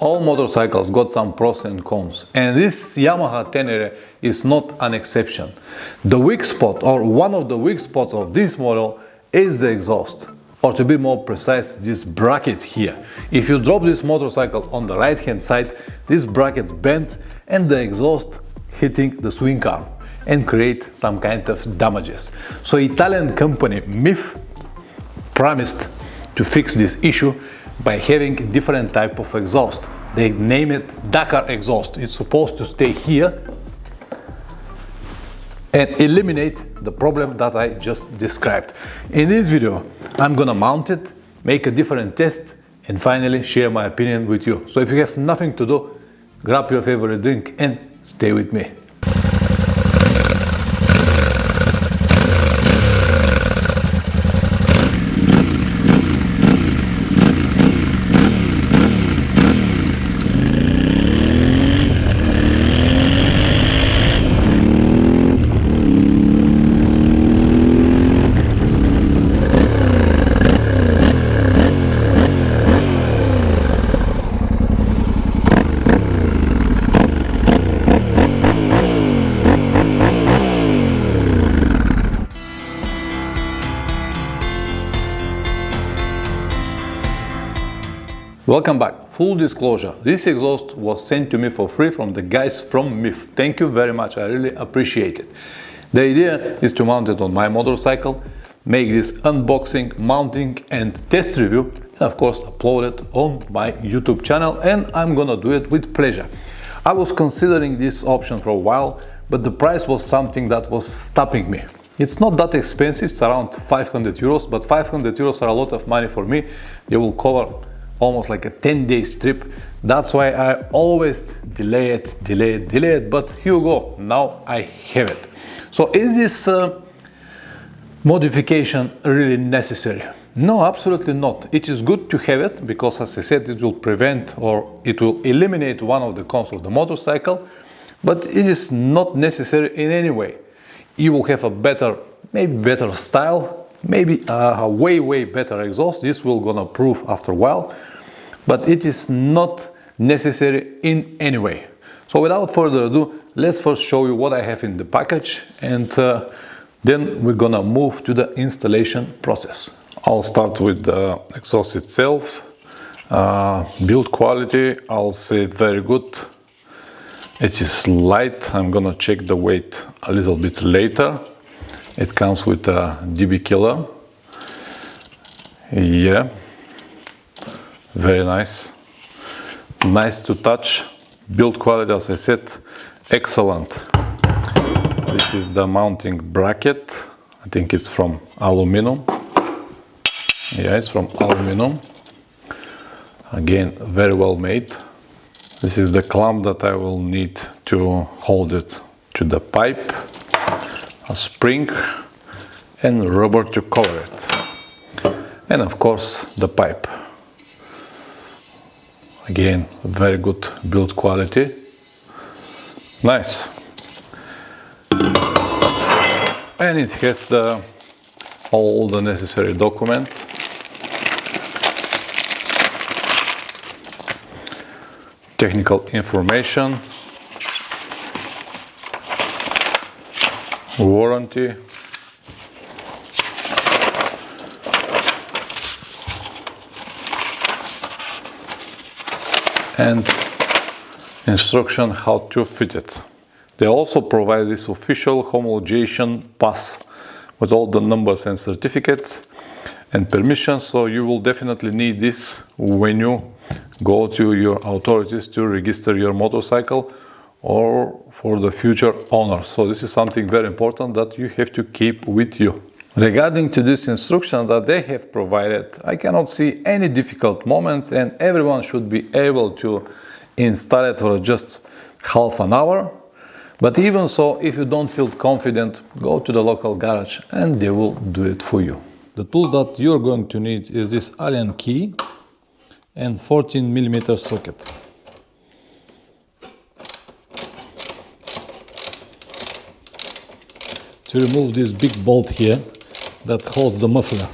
All motorcycles got some pros and cons, and this Yamaha Tenere is not an exception. The weak spot, or one of the weak spots of this model, is the exhaust, or to be more precise, this bracket here. If you drop this motorcycle on the right hand side, this bracket bends and the exhaust hitting the swing arm and create some kind of damages. So Italian company Mivv promised to fix this issue by having a different type of exhaust. They name it Dakar exhaust. It's supposed to stay here and eliminate the problem that I just described. In this video, I'm gonna mount it, make a different test, and finally share my opinion with you. So if you have nothing to do, grab your favorite drink and stay with me. Welcome back. Full disclosure, this exhaust was sent to me for free from the guys from Mivv. Thank you very much, I really appreciate it. The idea is to mount it on my motorcycle, make this unboxing, mounting and test review, and of course upload it on my YouTube channel, and I'm gonna do it with pleasure. I was considering this option for a while, but the price was something that was stopping me. It's not that expensive, it's around 500 euros, but 500 euros are a lot of money for me. They will cover almost like a 10-day trip. That's why I always delay it, but here you go, now I have it. So is this modification really necessary? No, absolutely not. It is good to have it because, as I said, it will prevent or it will eliminate one of the cons of the motorcycle, but it is not necessary in any way. You will have a better, maybe better style, maybe a way better exhaust. This will gonna prove after a while, but it is not necessary in any way. So without further ado, let's first show you what I have in the package, and then we're gonna move to the installation process. I'll start with the exhaust itself. Build quality, I'll say very good. It is light. I'm gonna check the weight a little bit later. It comes with a DB killer. Yeah, very nice. Nice to touch. Build quality, as I said, excellent. This is the mounting bracket. I think it's from aluminum. Yeah, it's from aluminum. Again, very well made. This is the clamp that I will need to hold it to the pipe, a spring and rubber to cover it, and of course the pipe. Again, very good build quality. Nice. And it has all the necessary documents. Technical information, warranty, and instruction how to fit it. They also provide this official homologation pass with all the numbers and certificates and permissions, so you will definitely need this when you go to your authorities to register your motorcycle or for the future owner. So this is something very important that you have to keep with you. Regarding to this instruction that they have provided, I cannot see any difficult moments, and everyone should be able to install it for just half an hour. But even so, if you don't feel confident, go to the local garage and they will do it for you. The tools that you're going to need is this Allen key and 14mm socket. To remove this big bolt here that holds the muffler.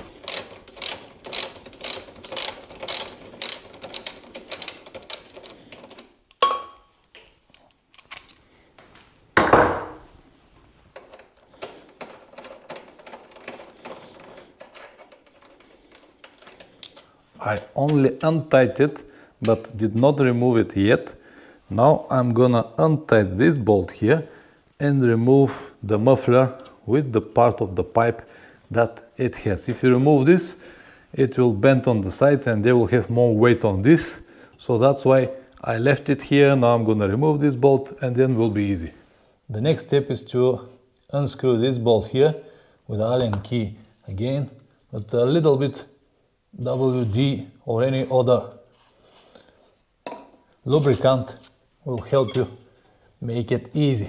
I only untied it, but did not remove it yet. Now I'm gonna untie this bolt here and remove the muffler with the part of the pipe that it has. If you remove this, it will bend on the side and they will have more weight on this. So that's why I left it here. Now I'm gonna remove this bolt and then will be easy. The next step is to unscrew this bolt here with Allen key again, but a little bit WD or any other lubricant will help you make it easy.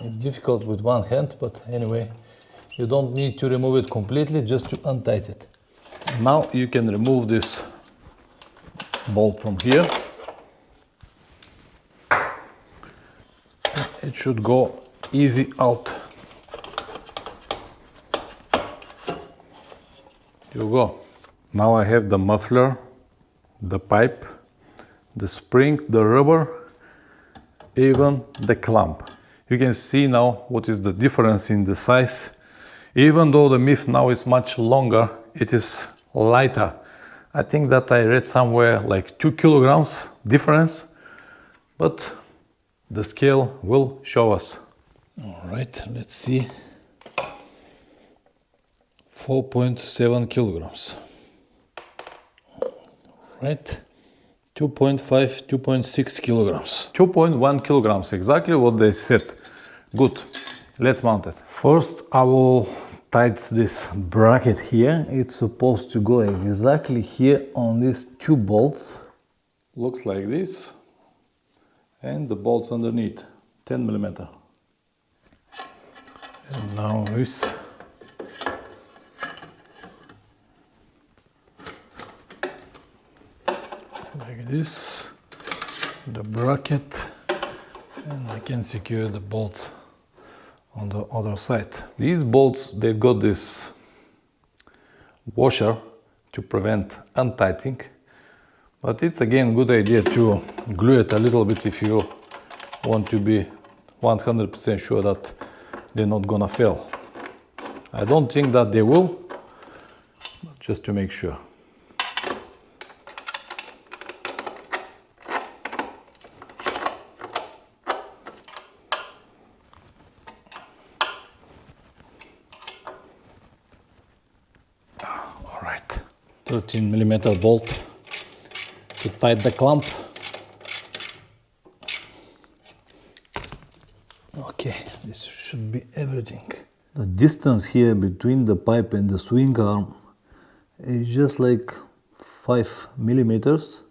It's difficult with one hand, but anyway, you don't need to remove it completely, just to untight it. Now you can remove this bolt from here. It should go easy out. Here you go. Now I have the muffler, the pipe, the spring, the rubber, even the clamp. You can see now what is the difference in the size. Even though the Mivv now is much longer, it is lighter. I think that I read somewhere like 2 kilograms difference, but the scale will show us. All right, let's see. 4.7 kilograms. Right, 2.5, 2.6 kilograms. 2.1 kilograms, exactly what they said. Good, let's mount it. First, I will tighten this bracket here. It's supposed to go exactly here on these two bolts. Looks like this. And the bolts underneath, 10 millimeter. And now this. Like this, the bracket, and I can secure the bolts on the other side. These bolts, they've got this washer to prevent untightening, but it's again good idea to glue it a little bit if you want to be 100% sure that they're not gonna fail. I don't think that they will, but just to make sure. All right, 13 millimeter bolt to tighten the clamp. Okay, this should be everything. The distance here between the pipe and the swing arm is just like 5 millimeters,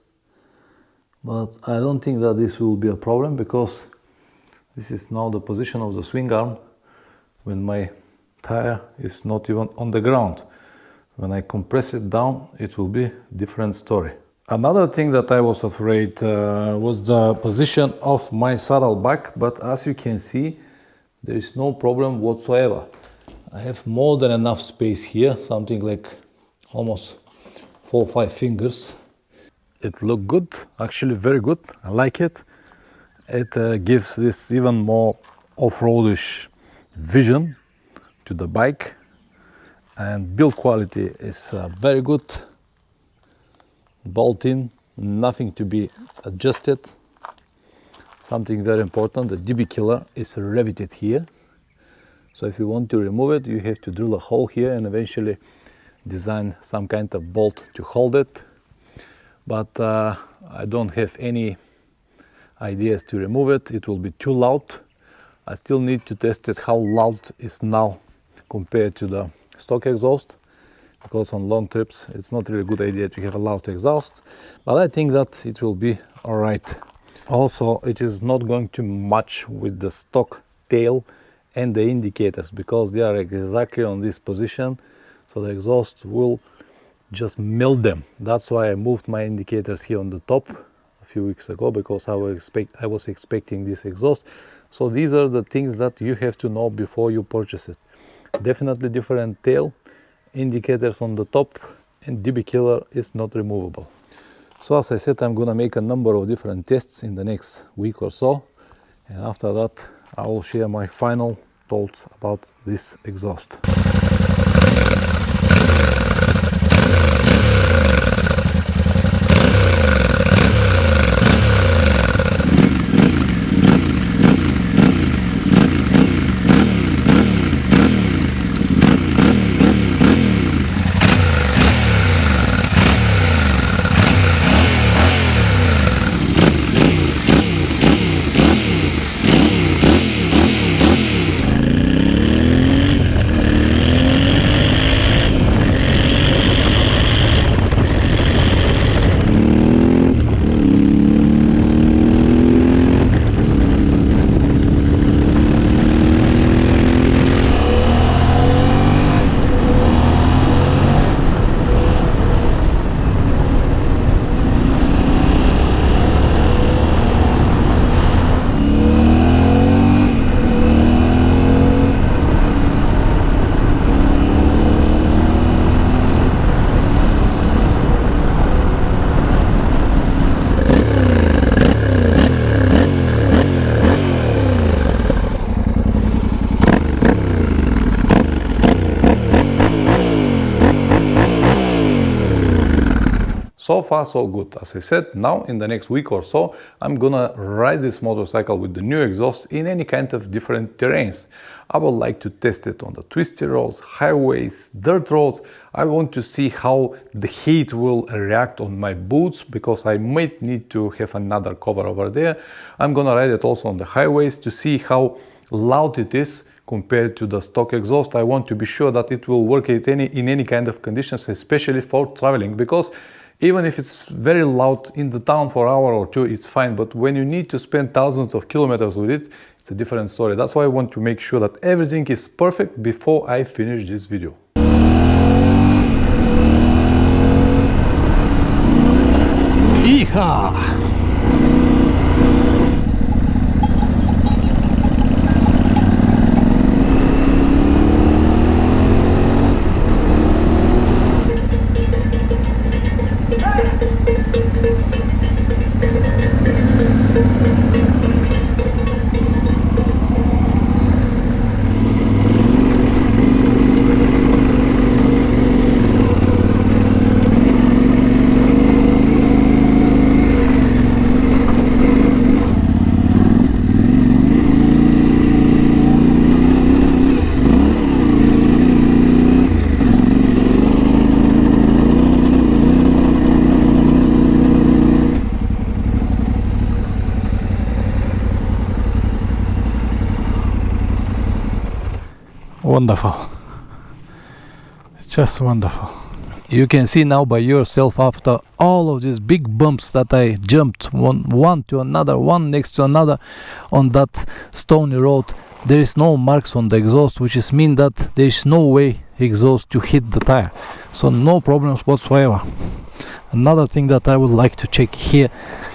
but I don't think that this will be a problem because this is now the position of the swing arm when my tire is not even on the ground. When I compress it down, it will be a different story. Another thing that I was afraid was the position of my saddleback, but as you can see, there is no problem whatsoever. I have more than enough space here, something like almost 4 or 5 fingers. It looked good, actually very good. I like it. It gives this even more off-roadish vision to the bike, and build quality is very good. Bolt in, nothing to be adjusted. Something very important, the DB killer is riveted here. So if you want to remove it, you have to drill a hole here and eventually design some kind of bolt to hold it. But I don't have any ideas to remove it. It will be too loud. I still need to test it how loud is now compared to the stock exhaust, because on long trips it's not really a good idea to have a loud exhaust, but I think that it will be all right. Also, it is not going to match with the stock tail and the indicators because they are exactly on this position, so the exhaust will just melt them. That's why I moved my indicators here on the top a few weeks ago, because I was expecting this exhaust. So these are the things that you have to know before you purchase it. Definitely different tail, indicators on the top, and DB killer is not removable. So as I said, I'm gonna make a number of different tests in the next week or so, and after that I will share my final thoughts about this exhaust. So far so good. As I said, now in the next week or so, I'm gonna ride this motorcycle with the new exhaust in any kind of different terrains. I would like to test it on the twisty roads, highways, dirt roads. I want to see how the heat will react on my boots, because I might need to have another cover over there. I'm gonna ride it also on the highways to see how loud it is compared to the stock exhaust. I want to be sure that it will work in any kind of conditions, especially for traveling, because even if it's very loud in the town for an hour or two, it's fine. But when you need to spend thousands of kilometers with it, it's a different story. That's why I want to make sure that everything is perfect before I finish this video. Yeehaw! Wonderful, just wonderful. You can see now by yourself, after all of these big bumps that I jumped one to another, one next to another on that stony road, there is no marks on the exhaust, which is mean that there is no way exhaust to hit the tire, so no problems whatsoever. Another thing that I would like to check here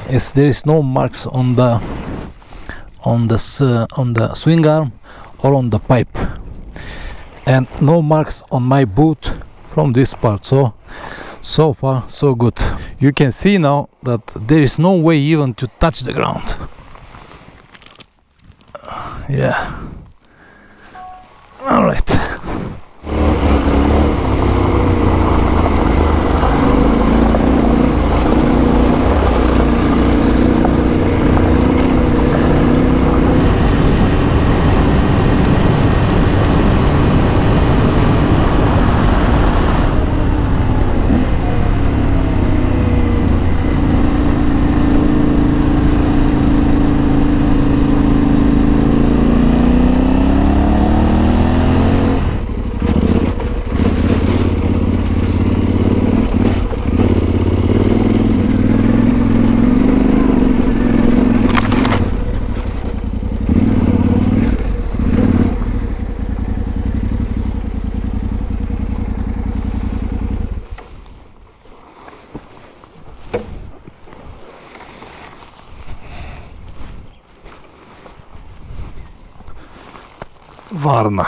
is there is no marks on the swing arm or on the pipe, and no marks on my boot from this part. So far so good. You can see now that there is no way even to touch the ground. Yeah, all right. Varna.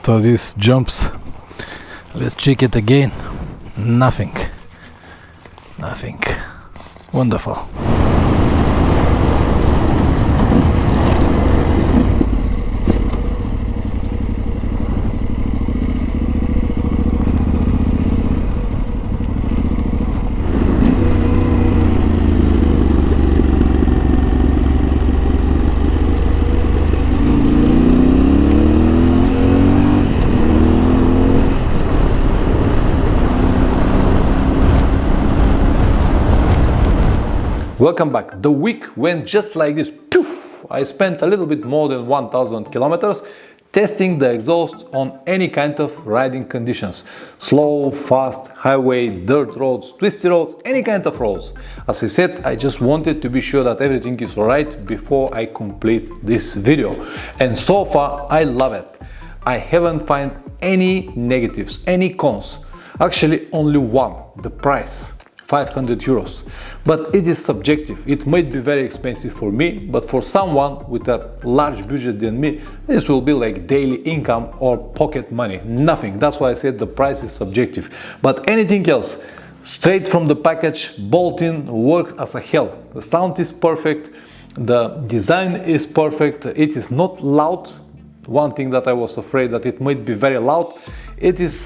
after these jumps. Let's check it again. Nothing. Wonderful. Welcome back. The week went just like this. Poof! I spent a little bit more than 1000 kilometers testing the exhaust on any kind of riding conditions. Slow, fast, highway, dirt roads, twisty roads, any kind of roads. As I said, I just wanted to be sure that everything is alright before I complete this video. And so far, I love it. I haven't found any negatives, any cons. Actually, only one, the price. 500 euros. But it is subjective. It might be very expensive for me, but for someone with a large budget than me, this will be like daily income or pocket money. Nothing. That's why I said the price is subjective. But anything else, straight from the package, bolt-in, works as a hell. The sound is perfect. The design is perfect. It is not loud. One thing that I was afraid that it might be very loud. It is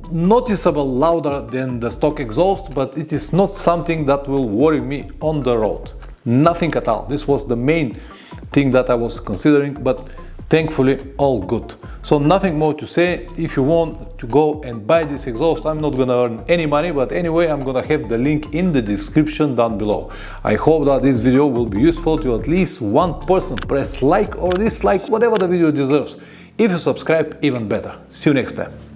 noticeable louder than the stock exhaust, but it is not something that will worry me on the road. Nothing at all. This was the main thing that I was considering, but thankfully all good. So nothing more to say. If you want to go and buy this exhaust, I'm not gonna earn any money, but anyway, I'm gonna have the link in the description down below. I hope that this video will be useful to at least one person. Press like or dislike, whatever the video deserves. If you subscribe, even better. See you next time.